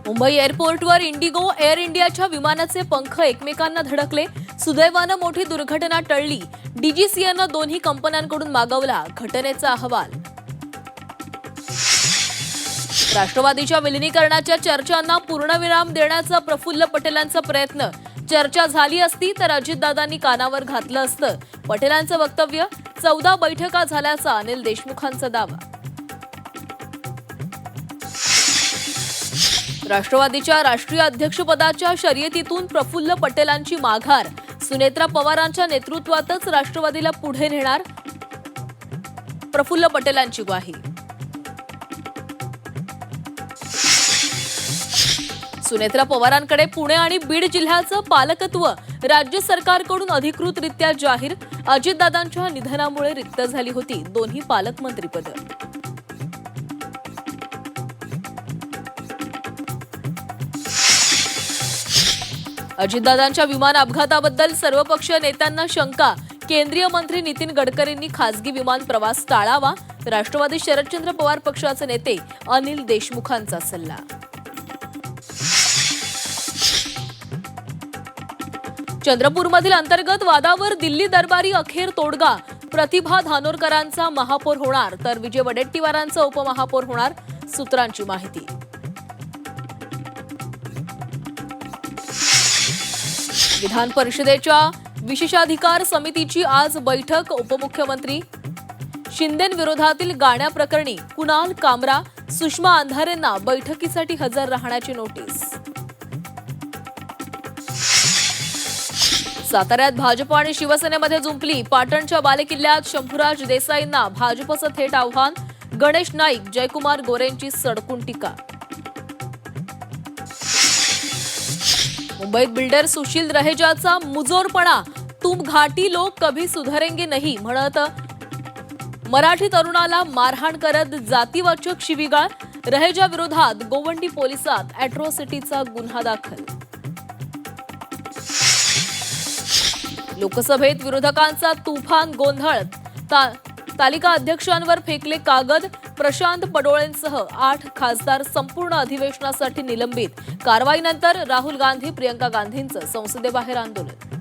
मुंबई एअरपोर्टवर Indigo air इंडियाच्या विमानाचे पंख एकमेकांना धडकले. सुदैवानं मोठी दुर्घटना टळली. डीजीसीएनं दोन्ही कंपन्यांकडून मागवला घटनेचा अहवाल. राष्ट्रवादीच्या विलिनीकरणाच्या चर्चांना पूर्णविराम देण्याचा प्रफुल्ल पटेलांचा प्रयत्न. चर्चा झाली असती तर अजितदादांनी कानावर घातलं असतं. पटेलांचं वक्तव्य. 14 बैठका झाल्याचा अनिल देशमुखांचा दावा. राष्ट्रवादीच्या राष्ट्रीय अध्यक्षपदाच्या शर्यतीतून प्रफुल्ल पटेलांची माघार. सुनेत्रा पवारांच्या नेतृत्वातच राष्ट्रवादीला पुढे नेणार, प्रफुल्ल पटेलांची ग्वाही. सुनेत्रा पवारांकडे पुणे आणि बीड जिल्ह्याचं पालकत्व राज्य सरकारकडून अधिकृतरित्या जाहीर. अजितदादांच्या निधनामुळे रिक्त झाली होती दोन्ही पालकमंत्रीपदं. अजितदादांच्या विमान अपघाताबद्दल सर्वपक्षीय नेत्यांना शंका. केंद्रीय मंत्री नितीन गडकरींनी खासगी विमान प्रवास टाळावा. राष्ट्रवादी शरदचंद्र पवार पक्षाचे नेते अनिल देशमुखांचा सल्ला. चंद्रपूरमधील अंतर्गत वादावर दिल्ली दरबारी अखेर तोडगा. प्रतिभा धानोरकरांचा महापौर होणार तर विजय वडेट्टीवारांचा उपमहापौर होणार, सूत्रांची माहिती. विधान परिषदेच्या विशेषाधिकार समितीची आज बैठक. उपमुख्यमंत्री शिंदेंविरोधातील गाण्याप्रकरणी कुणाल कामरा, सुषमा अंधारेंना बैठकीसाठी हजर राहण्याची नोटीस. साताऱ्यात भाजप आणि शिवसेनेमध्ये जुंपली. पाटणच्या बालेकिल्ल्यात शंभूराज देसाईंना भाजपचं थेट आव्हान. गणेश नाईक, जयकुमार गोरेंची सडकून टीका. मुंबईत बिल्डर सुशील रहेजाचा मुजोरपणा. तुम घाटी लोक कभी सुधरेंगे नहीं म्हणत मराठी तरुणाला मारहाण करत जातीवाचक शिवीगाळ. रहेजा विरोधात गोवंडी पोलिसात अॅट्रॉसिटीचा गुन्हा दाखल. लोकसभेत विरोधकांचा तुफान गोंधळ. तालिका अध्यक्षांवर फेकले कागद. प्रशांत पडोळेंसह 8 खासदार संपूर्ण अधिवेशनासाठी निलंबित. कारवाईनंतर राहुल गांधी, प्रियंका गांधींचं संसदेबाहेर आंदोलन.